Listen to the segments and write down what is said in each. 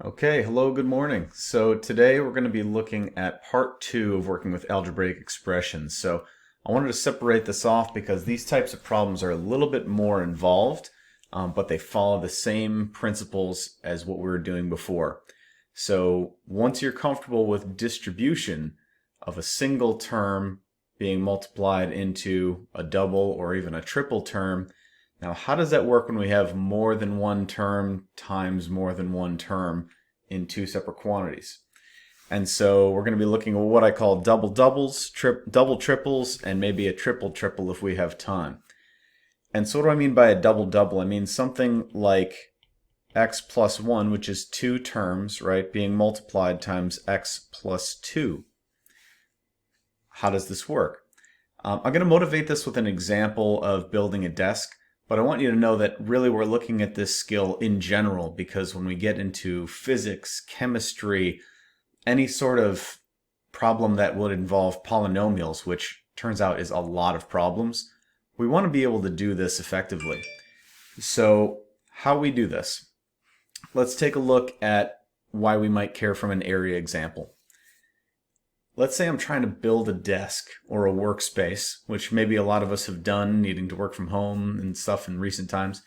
Okay, hello, good morning. So today we're going to be looking at part two of working with algebraic expressions. So I wanted to separate this off because these types of problems are a little bit more involved, but they follow the same principles as what we were doing before. So once you're comfortable with distribution of a single term being multiplied into a double or even a triple term, now how does that work when we have more than one term times more than one term in two separate quantities? And so we're going to be looking at what I call double doubles, double triples, and maybe a triple triple if we have time. And so what do I mean by a double double? I mean something like x plus 1, which is two terms, right, being multiplied times x plus 2. How does this work? I'm going to motivate this with an example of building a desk, but I want you to know that really we're looking at this skill in general because when we get into physics, chemistry, any sort of problem that would involve polynomials, which turns out is a lot of problems, we want to be able to do this effectively. So how we do this? Let's take a look at why we might care from an area example. Let's say I'm trying to build a desk or a workspace, which maybe a lot of us have done, needing to work from home and stuff in recent times.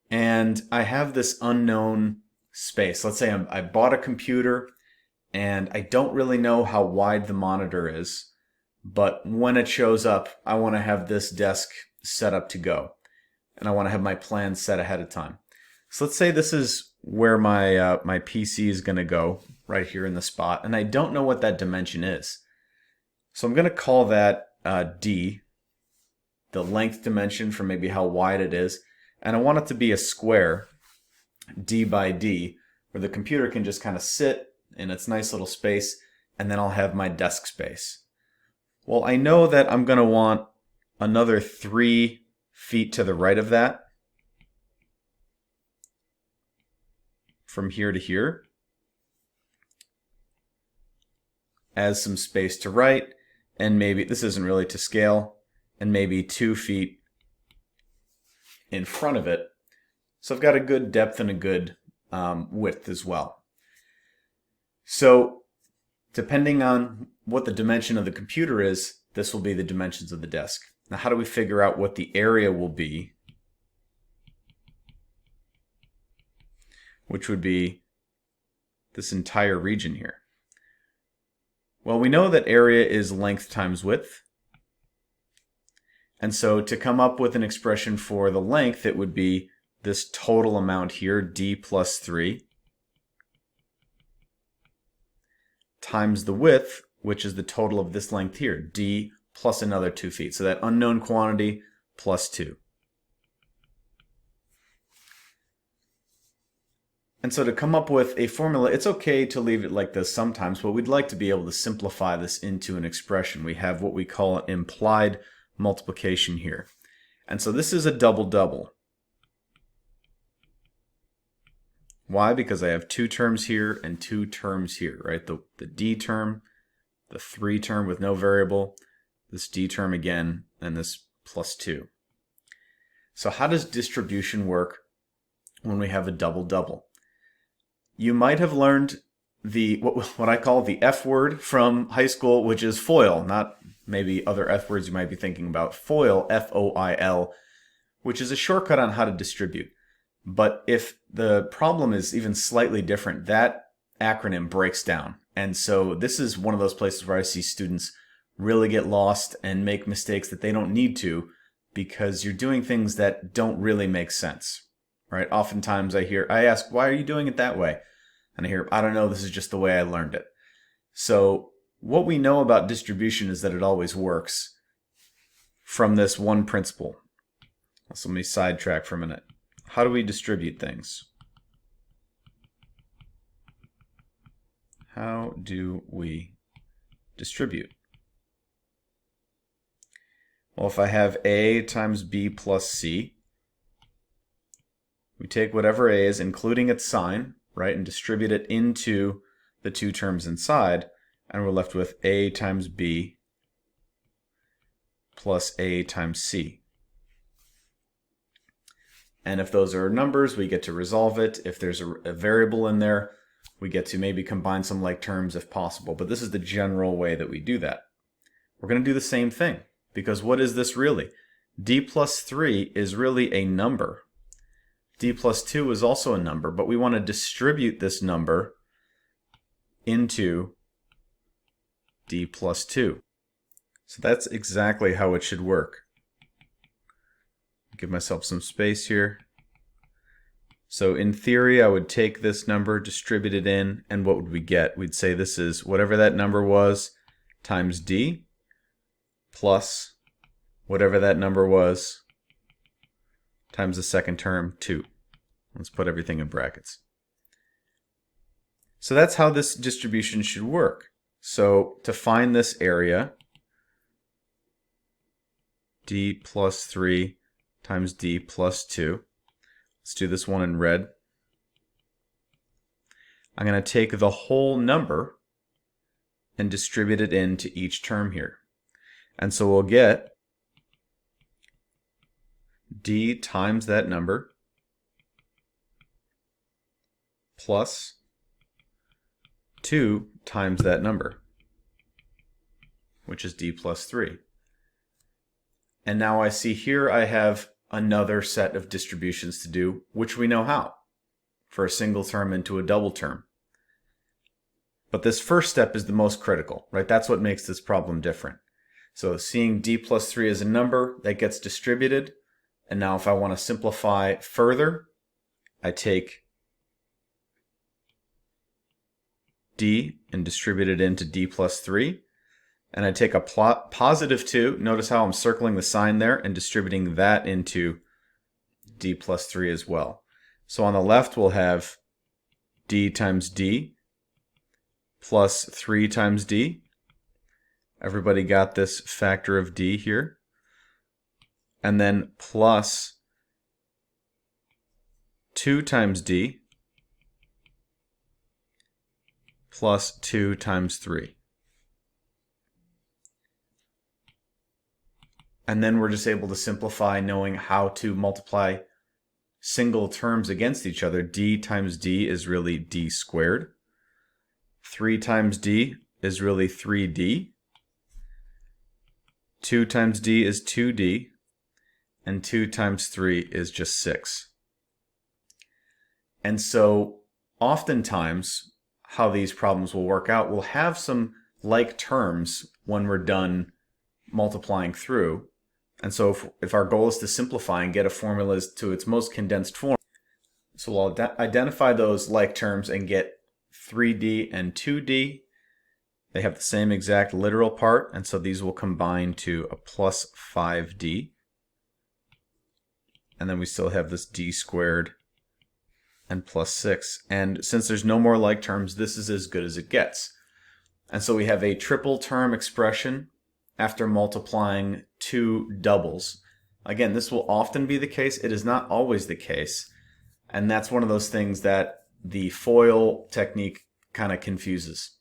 And I have this unknown space. Let's say I bought a computer and I don't really know how wide the monitor is, but when it shows up, I want to have this desk set up to go. And I want to have my plans set ahead of time. So let's say this is where my PC is going to go, right here in the spot, and I don't know what that dimension is. So I'm going to call that D, the length dimension for maybe how wide it is, and I want it to be a square, D by D, where the computer can just kind of sit in its nice little space, and then I'll have my desk space. Well, I know that I'm going to want another 3 feet to the right of that, from here to here, as some space to right, and maybe, this isn't really to scale, and maybe 2 feet in front of it. So I've got a good depth and a good width as well. So depending on what the dimension of the computer is, this will be the dimensions of the desk. Now how do we figure out what the area will be? Which would be this entire region here. Well, we know that area is length times width. And so to come up with an expression for the length, it would be this total amount here, D plus 3, times the width, which is the total of this length here, D plus another 2 feet. So that unknown quantity plus 2. And so to come up with a formula, it's okay to leave it like this sometimes, but we'd like to be able to simplify this into an expression. We have what we call an implied multiplication here. And so this is a double-double. Why? Because I have 2 terms here and 2 terms here, right? The D term, the 3 term with no variable, this D term again, and this plus 2. So how does distribution work when we have a double-double? You might have learned the what I call the F word from high school, which is FOIL, not maybe other F words you might be thinking about. FOIL, F-O-I-L, which is a shortcut on how to distribute. But if the problem is even slightly different, that acronym breaks down. And so this is one of those places where I see students really get lost and make mistakes that they don't need to because you're doing things that don't really make sense. Right? Oftentimes I ask, why are you doing it that way? And I hear, I don't know, this is just the way I learned it. So what we know about distribution is that it always works from this one principle. So let me sidetrack for a minute. How do we distribute things? How do we distribute? Well, if I have A times B plus C, we take whatever A is, including its sign, right, and distribute it into the 2 terms inside, and we're left with A times B plus A times C. And if those are numbers, we get to resolve it. If there's a variable in there, we get to maybe combine some like terms if possible. But this is the general way that we do that. We're going to do the same thing, because what is this really? D plus 3 is really a number. D plus 2 is also a number, but we want to distribute this number into D plus 2. So that's exactly how it should work. Give myself some space here. So in theory, I would take this number, distribute it in, and what would we get? We'd say this is whatever that number was times D plus whatever that number was times the second term, 2. Let's put everything in brackets. So that's how this distribution should work. So to find this area, D plus 3 times D plus 2. Let's do this one in red. I'm going to take the whole number and distribute it into each term here. And so we'll get D times that number plus 2 times that number, which is D plus 3. And now I see here I have another set of distributions to do, which we know how, for a single term into a double term. But this first step is the most critical, right? That's what makes this problem different. So seeing D plus 3 as a number, that gets distributed. And now if I want to simplify further, I take D and distribute it into D plus 3. And I take a positive 2. Notice how I'm circling the sign there and distributing that into D plus 3 as well. So on the left we'll have D times D plus 3 times D. Everybody got this factor of D here. And then plus 2 times D plus 2 times 3. And then we're just able to simplify knowing how to multiply single terms against each other. D times D is really D squared. 3 times D is really 3D. 2 times D is 2D. And 2 times 3 is just 6. And so oftentimes how these problems will work out, we'll have some like terms when we're done multiplying through. And so if our goal is to simplify and get a formula to its most condensed form, so we'll identify those like terms and get 3D and 2D. They have the same exact literal part, and so these will combine to a plus 5D. And then we still have this D squared and plus 6. And since there's no more like terms, this is as good as it gets. And so we have a triple term expression after multiplying 2 doubles. Again, this will often be the case. It is not always the case. And that's one of those things that the FOIL technique kind of confuses.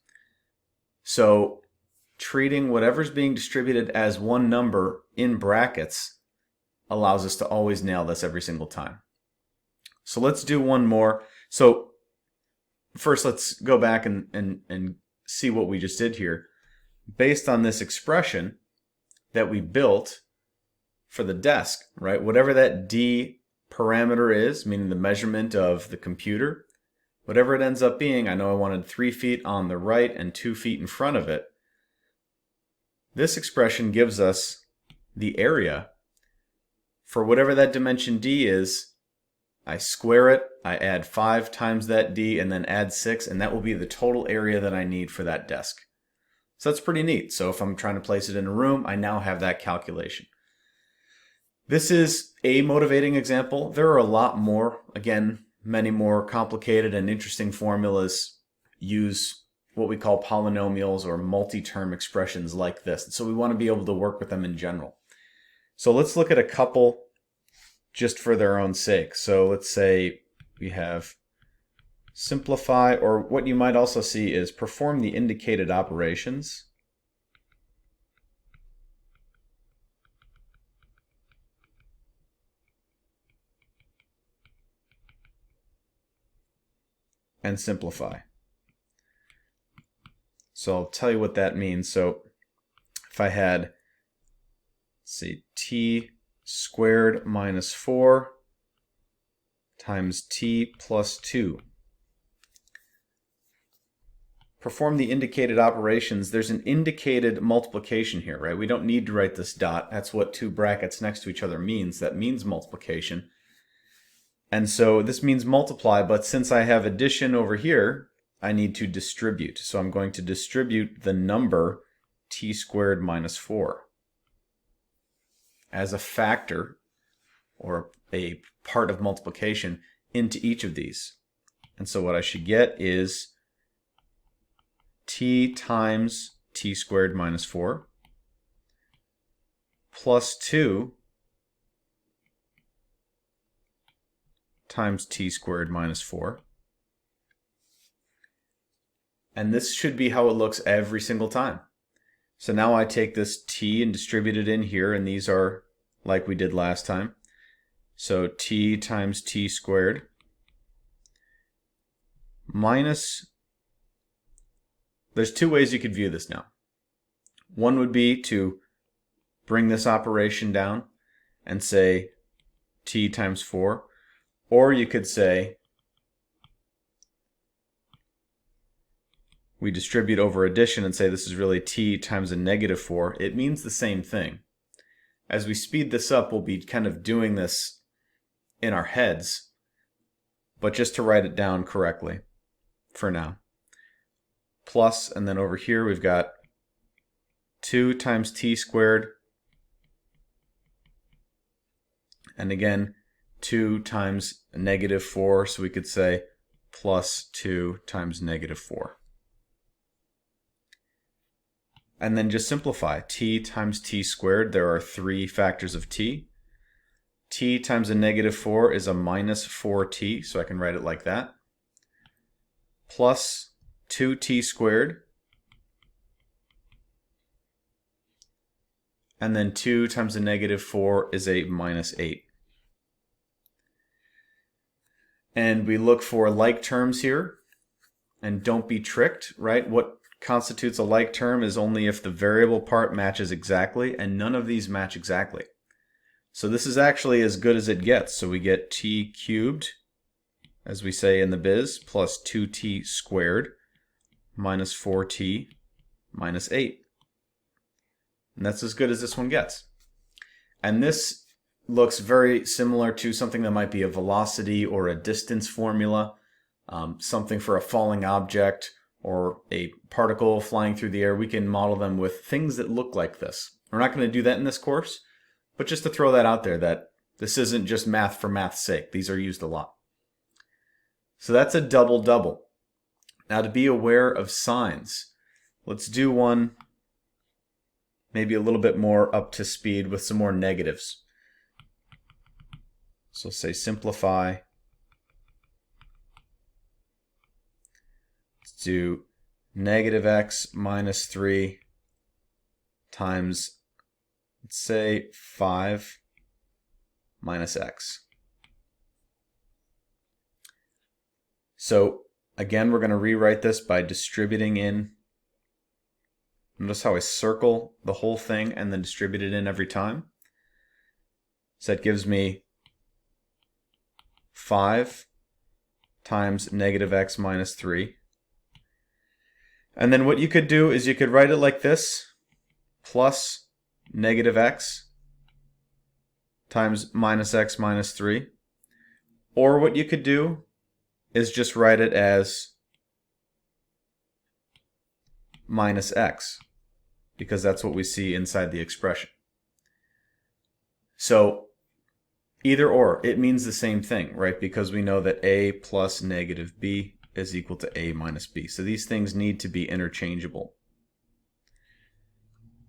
So treating whatever's being distributed as one number in brackets allows us to always nail this every single time. So let's do one more. So first let's go back and see what we just did here. Based on this expression that we built for the desk, right? Whatever that D parameter is, meaning the measurement of the computer, whatever it ends up being, I know I wanted 3 feet on the right and 2 feet in front of it. This expression gives us the area for whatever that dimension D is. I square it, I add 5 times that D, and then add 6, and that will be the total area that I need for that desk. So that's pretty neat. So if I'm trying to place it in a room, I now have that calculation. This is a motivating example. There are a lot more. Again, many more complicated and interesting formulas use what we call polynomials or multi-term expressions like this. So we want to be able to work with them in general. So let's look at a couple just for their own sake. So let's say we have simplify, or what you might also see is perform the indicated operations. and simplify. So I'll tell you what that means. So if I had, let's see, t squared minus 4 times t plus 2. Perform the indicated operations. There's an indicated multiplication here, right? We don't need to write this dot. That's what two brackets next to each other means. That means multiplication. And so this means multiply, but since I have addition over here, I need to distribute. So I'm going to distribute the number t squared minus 4 as a factor, or a part of multiplication, into each of these. And so what I should get is t times t squared minus 4 plus 2 times t squared minus 4. And this should be how it looks every single time. So now I take this t and distribute it in here, and these are like we did last time. So t times t squared minus, there's two ways you could view this now. One would be to bring this operation down and say t times 4, or you could say we distribute over addition and say this is really t times a negative 4. It means the same thing. As we speed this up, we'll be kind of doing this in our heads, but just to write it down correctly for now. Plus, and then over here we've got 2 times t squared, and again 2 times negative 4, so we could say plus 2 times negative 4. And then just simplify. T times t squared, there are 3 factors of t. T times a negative 4 is a minus 4t, so I can write it like that. Plus 2t squared. And then 2 times a negative 4 is a minus 8. And we look for like terms here. And don't be tricked, right? What constitutes a like term is only if the variable part matches exactly, and none of these match exactly. So this is actually as good as it gets. So we get t cubed, as we say in the biz, plus 2t squared minus 4t minus 8. And that's as good as this one gets. And this looks very similar to something that might be a velocity or a distance formula, something for a falling object or a particle flying through the air. We can model them with things that look like this. We're not going to do that in this course, but just to throw that out there, that this isn't just math for math's sake. These are used a lot. So that's a double-double. Now, to be aware of signs, let's do one maybe a little bit more up to speed with some more negatives. So say simplify. Let's do negative x minus 3 times, let's say, 5 minus x. So again, we're going to rewrite this by distributing in. Notice how I circle the whole thing and then distribute it in every time. So that gives me 5 times negative x minus 3. And then what you could do is you could write it like this, plus negative x times minus x minus 3. Or what you could do is just write it as minus x, because that's what we see inside the expression. So either or, it means the same thing, right? Because we know that a plus negative b is equal to a minus b. So these things need to be interchangeable.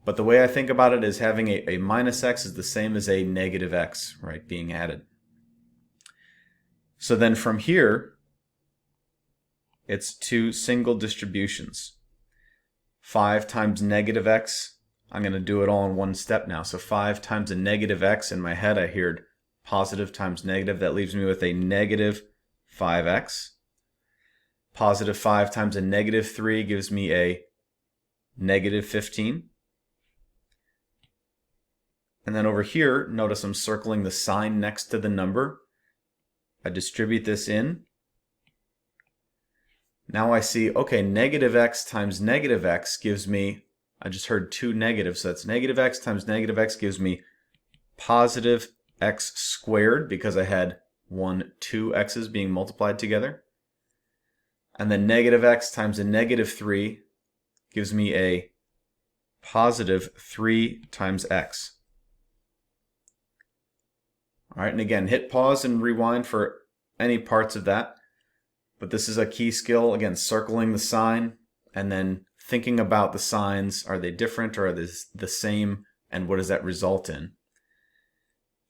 But the way I think about it is having a minus x is the same as a negative x, right, being added. So then from here, it's 2 single distributions. 5 times negative x, I'm going to do it all in one step now. So 5 times a negative x, in my head I heard positive times negative. That leaves me with a negative 5x. Positive 5 times a negative 3 gives me a negative 15. And then over here, notice I'm circling the sign next to the number. I distribute this in. Now I see, okay, negative x times negative x gives me, I just heard two negatives, so that's negative x times negative x gives me positive x squared, because I had two x's being multiplied together. And then negative x times a negative 3 gives me a positive 3 times x. All right, and again, hit pause and rewind for any parts of that. But this is a key skill, again, circling the sign and then thinking about the signs. Are they different or are they the same? And what does that result in?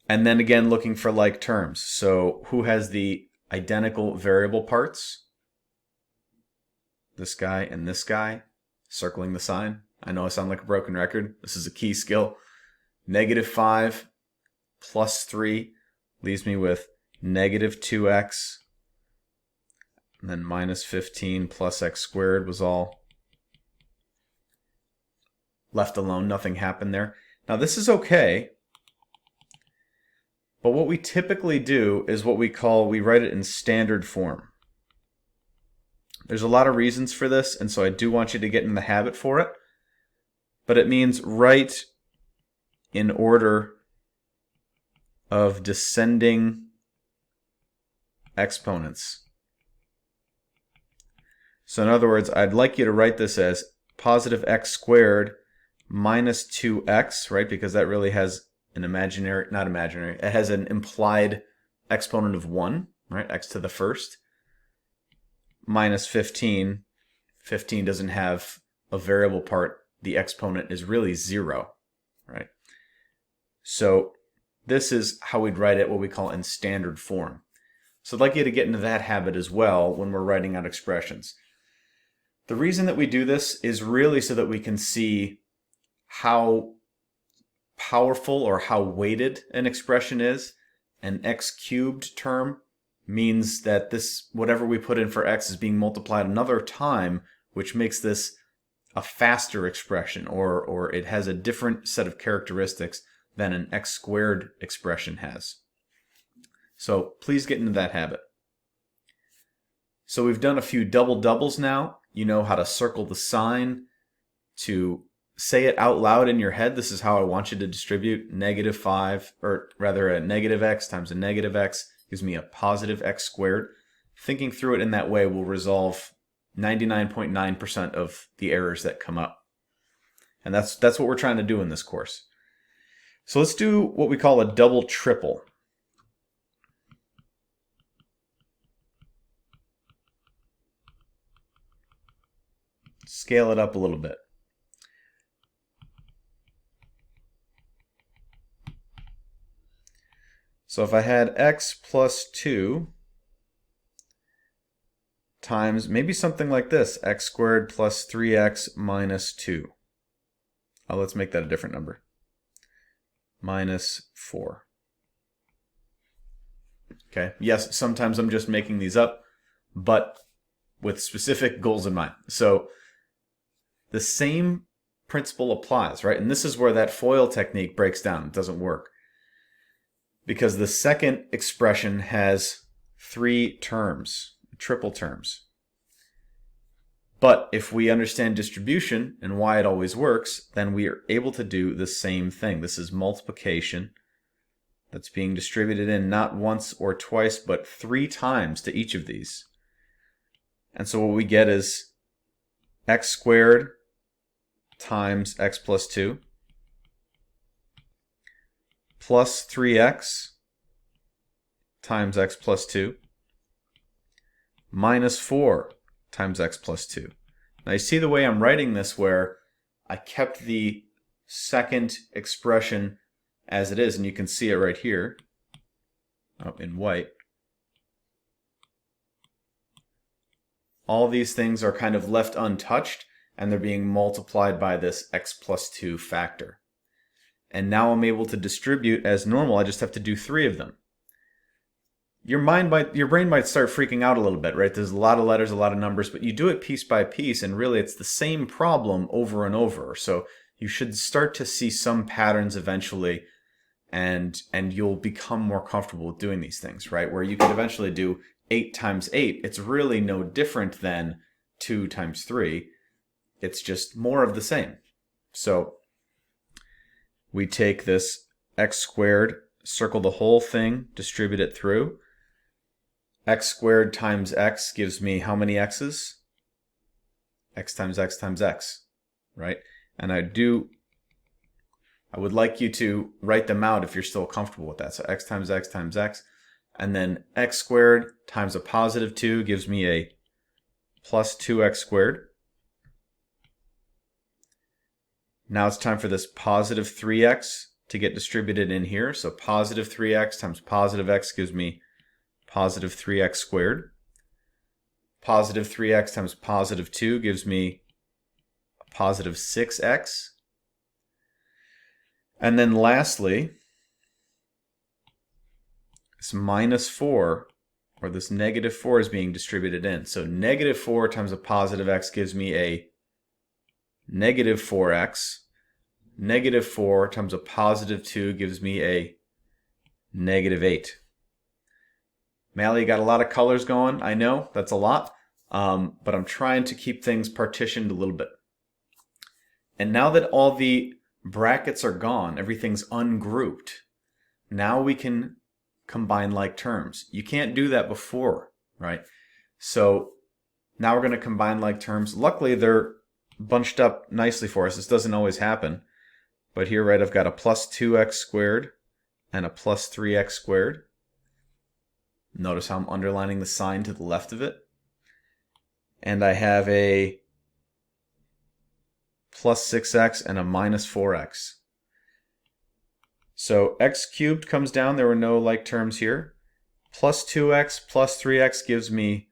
And then again, looking for like terms. So who has the identical variable parts? This guy and this guy, circling the sign. I know I sound like a broken record. This is a key skill. Negative 5 plus 3 leaves me with negative 2x, and then minus 15 plus x squared was all left alone. Nothing happened there. Now this is okay, but what we typically do is what we write it in standard form. There's a lot of reasons for this, and so I do want you to get in the habit for it, but it means write in order of descending exponents. So in other words, I'd like you to write this as positive x squared minus 2x, right? Because that really has an imaginary, not imaginary, it has an implied exponent of 1, right? X to the first. Minus 15. 15 doesn't have a variable part. The exponent is really 0, right? So this is how we'd write it, what we call in standard form. So I'd like you to get into that habit as well when we're writing out expressions. The reason that we do this is really so that we can see how powerful or how weighted an expression is. An x cubed term means that this, whatever we put in for x, is being multiplied another time, which makes this a faster expression, or it has a different set of characteristics than an x squared expression has. So please get into that habit. So we've done a few double doubles now. You know how to circle the sign, to say it out loud in your head. This is how I want you to distribute negative 5, or rather a negative x times a negative x gives me a positive x squared. Thinking through it in that way will resolve 99.9% of the errors that come up. And that's what we're trying to do in this course. So let's do what we call a double triple. Scale it up a little bit. So if I had x plus 2 times maybe something like this, x squared plus 3x minus 2. Oh, let's make that a different number. Minus 4. Okay, yes, sometimes I'm just making these up, but with specific goals in mind. So the same principle applies, right? And this is where that FOIL technique breaks down. It doesn't work. Because the second expression has 3 terms, triple terms. But if we understand distribution and why it always works, then we are able to do the same thing. This is multiplication that's being distributed in not once or twice, but 3 times to each of these. And so what we get is x squared times x plus 2 plus 3x times x plus 2 minus 4 times x plus 2. Now you see the way I'm writing this, where I kept the second expression as it is, and you can see it right here in white. All these things are kind of left untouched, and they're being multiplied by this x plus 2 factor. And now I'm able to distribute as normal. I just have to do 3 of them. your brain might start freaking out a little bit, right? There's a lot of letters, a lot of numbers, but you do it piece by piece, and really it's the same problem over and over. So you should start to see some patterns eventually, and you'll become more comfortable with doing these things, right? Where you could eventually do 8 times 8. It's really no different than 2 times 3. It's just more of the same. So we take this x squared, circle the whole thing, distribute it through. X squared times x gives me how many x's? X times x times x, right? And I would like you to write them out if you're still comfortable with that. So x times x times x. And then x squared times a positive 2 gives me a plus 2x squared. Now it's time for this positive 3x to get distributed in here. So positive 3x times positive x gives me positive 3x squared. Positive 3x times positive 2 gives me a positive 6x. And then lastly, this minus 4, or this negative 4 is being distributed in. So negative 4 times a positive x gives me a negative 4x. Negative 4 times a positive 2 gives me a negative 8. Mally, you got a lot of colors going. I know, that's a lot. But I'm trying to keep things partitioned a little bit. And now that all the brackets are gone, everything's ungrouped, now we can combine like terms. You can't do that before, right? So now we're going to combine like terms. Luckily, they're bunched up nicely for us. This doesn't always happen. But here, right, I've got a plus 2x squared and a plus 3x squared. Notice how I'm underlining the sign to the left of it. And I have a plus 6x and a minus 4x. So x cubed comes down. There were no like terms here. Plus 2x plus 3x gives me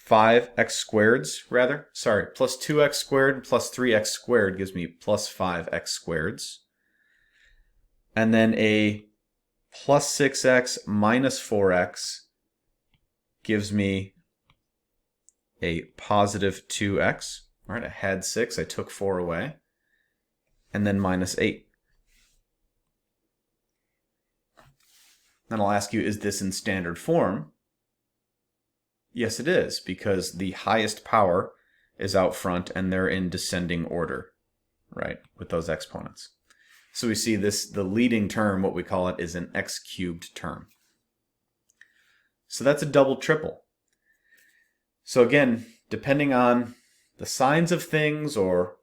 5x squareds, rather. Sorry, plus 2x squared plus 3x squared gives me plus 5x squareds. And then a plus 6x minus 4x gives me a positive 2x. All right, I had 6, I took 4 away. And then minus 8. Then I'll ask you, is this in standard form? Yes, it is, because the highest power is out front and they're in descending order, right, with those exponents. So we see this, the leading term, what we call it, is an x cubed term. So that's a double triple. So again, depending on the signs of things or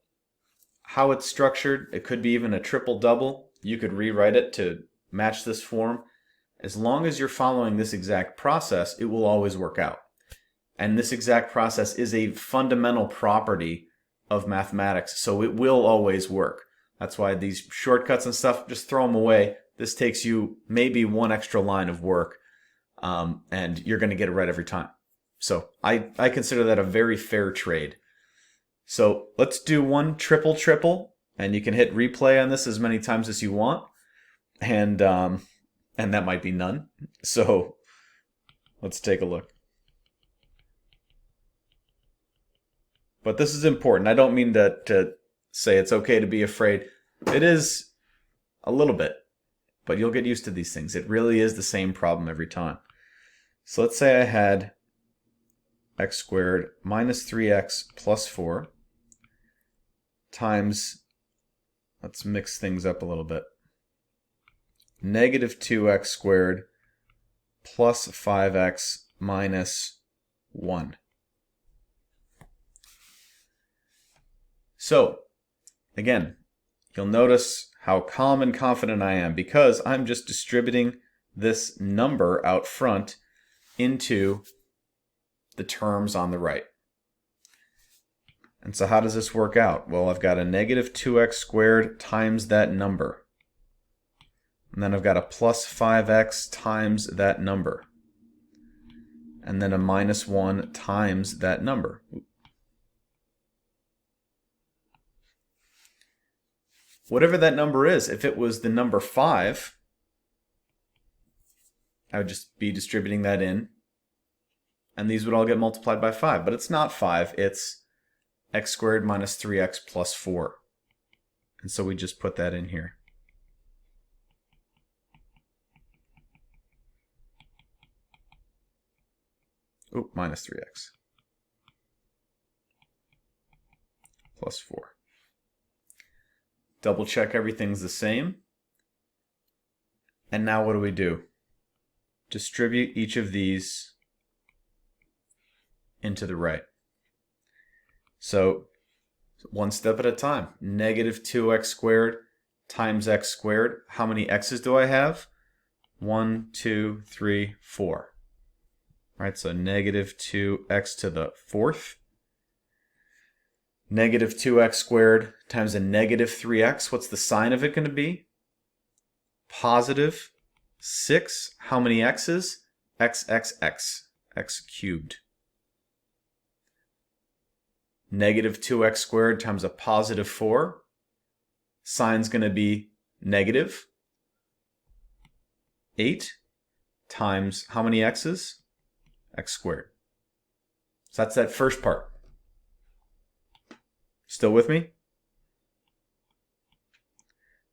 how it's structured, it could be even a triple double. You could rewrite it to match this form. As long as you're following this exact process, it will always work out. And this exact process is a fundamental property of mathematics, so it will always work. That's why these shortcuts and stuff, just throw them away. This takes you maybe one extra line of work, and you're going to get it right every time. So I consider that a very fair trade. So let's do one triple, and you can hit replay on this as many times as you want, and that might be none. So let's take a look. But this is important. I don't mean to say it's okay to be afraid. It is a little bit, but you'll get used to these things. It really is the same problem every time. So let's say I had x squared minus 3x plus 4 times, let's mix things up a little bit, negative 2x squared plus 5x minus 1. So, again, you'll notice how calm and confident I am because I'm just distributing this number out front into the terms on the right. And so how does this work out? Well, I've got a negative 2x squared times that number. And then I've got a plus 5x times that number. And then a minus 1 times that number. Whatever that number is, if it was the number 5, I would just be distributing that in, and these would all get multiplied by 5. But it's not 5, it's x squared minus 3x plus 4. And so we just put that in here. Oop, minus 3x plus 4. Double check everything's the same. And now what do? Distribute each of these into the right. So one step at a time. Negative 2x squared times x squared. How many x's do I have? 1, 2, 3, 4. All right, so negative 2x to the fourth. Negative 2x squared times a negative 3x. What's the sign of it going to be? Positive 6. How many x's? X cubed. Negative 2x squared times a positive 4. Sign's going to be negative 8 times how many x's? X squared. So that's that first part. Still with me?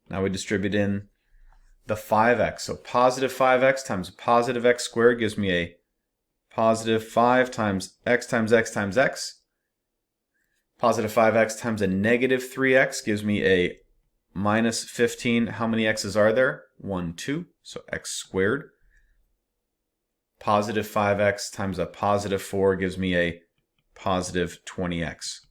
Now we distribute in the 5x. So positive 5x times positive x squared gives me a positive 5 times x times x times x. Positive 5x times a negative 3x gives me a minus 15. How many x's are there? 1, 2. So x squared. Positive 5x times a positive 4 gives me a positive 20x.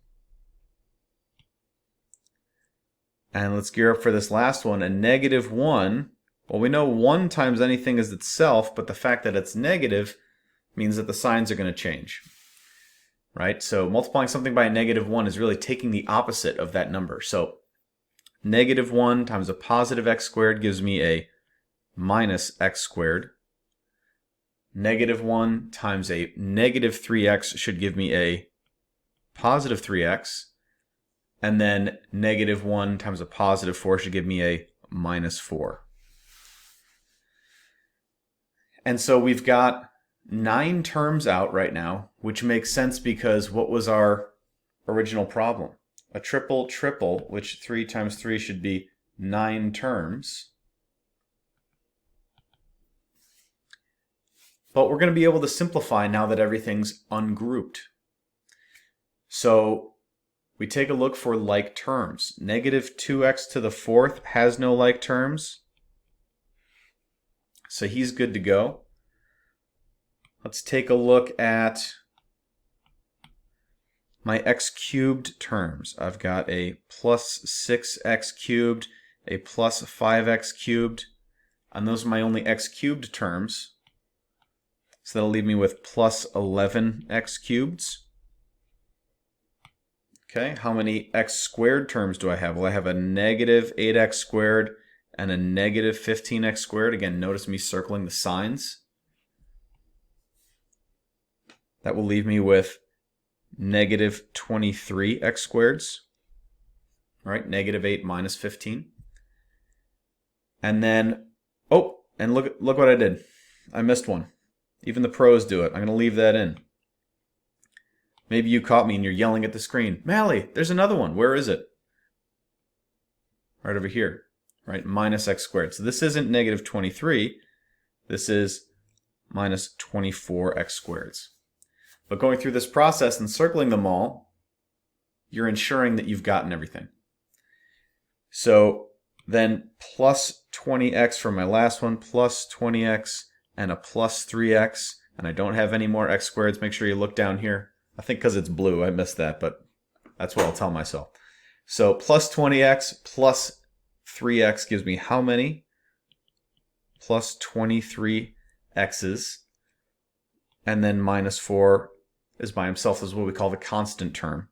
And let's gear up for this last one. A negative 1, well, we know 1 times anything is itself, but the fact that it's negative means that the signs are going to change. Right? So multiplying something by a negative 1 is really taking the opposite of that number. So negative 1 times a positive x squared gives me a minus x squared. Negative 1 times a negative 3x should give me a positive 3x. And then negative 1 times a positive 4 should give me a minus 4. And so we've got 9 terms out right now, which makes sense because what was our original problem? A triple triple, which 3 times 3 should be 9 terms. But we're going to be able to simplify now that everything's ungrouped. So we take a look for like terms. Negative 2x to the fourth has no like terms. So he's good to go. Let's take a look at my x cubed terms. I've got a plus 6x cubed, a plus 5x cubed, and those are my only x cubed terms. So that'll leave me with plus 11x cubeds. Okay, how many x squared terms do I have? Well, I have a negative 8x squared and a negative 15x squared. Again, notice me circling the signs. That will leave me with negative 23x squareds. All right, negative 8 minus 15. And then, oh, and look what I did. I missed one. Even the pros do it. I'm going to leave that in. Maybe you caught me and you're yelling at the screen. Mally, there's another one. Where is it? Right over here. Right, minus x squared. So this isn't negative 23. This is minus 24x squareds. But going through this process and circling them all, you're ensuring that you've gotten everything. So then plus 20x for my last one, plus 20x, and a plus 3x, and I don't have any more x squareds. Make sure you look down here. I think because it's blue, I missed that, but that's what I'll tell myself. So plus 20x plus 3x gives me how many? Plus 23 x's. And then minus 4 is by himself. This is what we call the constant term.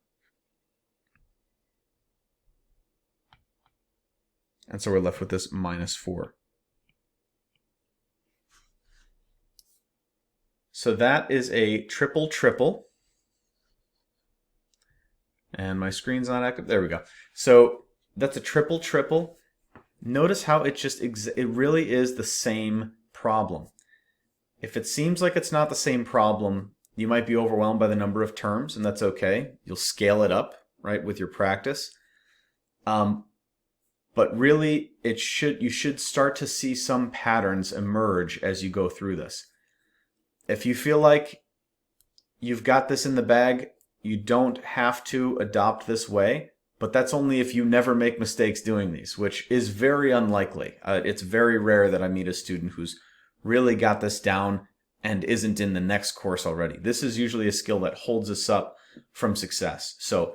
And so we're left with this minus 4. So that is a triple triple. And my screen's not active. There we go. So that's a triple triple. Notice how it really is the same problem. If it seems like it's not the same problem, you might be overwhelmed by the number of terms, and that's okay. You'll scale it up, right, with your practice. But really, you should start to see some patterns emerge as you go through this. If you feel like you've got this in the bag, you don't have to adopt this way, but that's only if you never make mistakes doing these, which is very unlikely. It's very rare that I meet a student who's really got this down and isn't in the next course already. This is usually a skill that holds us up from success. So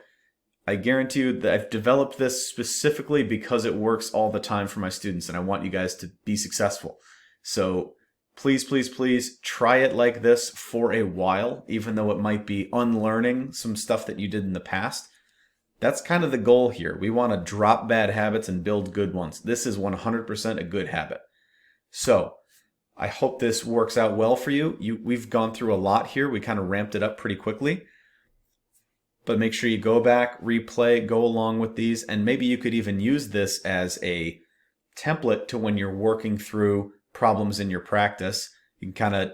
I guarantee you that I've developed this specifically because it works all the time for my students, and I want you guys to be successful. So please, please, please try it like this for a while, even though it might be unlearning some stuff that you did in the past. That's kind of the goal here. We want to drop bad habits and build good ones. This is 100% a good habit. So I hope this works out well for you. We've gone through a lot here. We kind of ramped it up pretty quickly. But make sure you go back, replay, go along with these, and maybe you could even use this as a template to when you're working through problems in your practice. You can kind of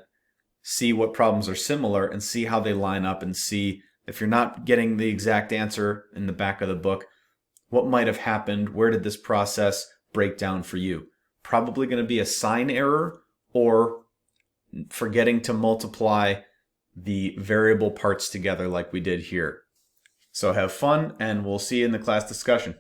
see what problems are similar and see how they line up, and see if you're not getting the exact answer in the back of the book, what might have happened, where did this process break down for you. Probably going to be a sign error or forgetting to multiply the variable parts together like we did here. So have fun, and we'll see you in the class discussion.